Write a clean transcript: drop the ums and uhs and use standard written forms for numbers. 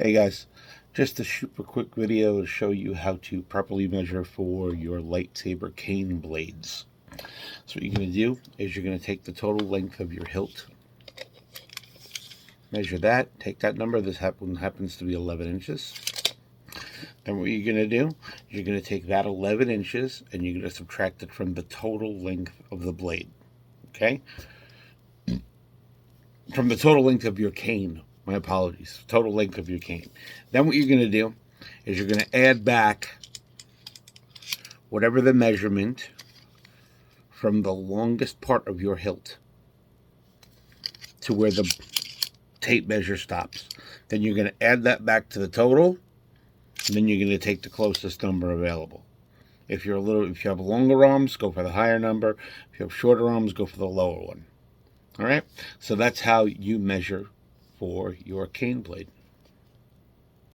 Hey guys, just a super quick video to show you how to properly measure for your lightsaber cane blades. So what you're going to do is you're going to take the total length of your hilt, measure that, take that number. This happens to be 11 inches. Then what you're going to do is you're going to take that 11 inches and you're going to subtract it from the total length of the blade. Okay? From the total length of your cane. My apologies. Total length of your cane. Then what you're going to do is you're going to add back whatever the measurement from the longest part of your hilt to where the tape measure stops. Then you're going to add that back to the total, and then you're going to take the closest number available. If you have longer arms, go for the higher number. If you have shorter arms, go for the lower one. All right? So that's how you measure for your cane blade.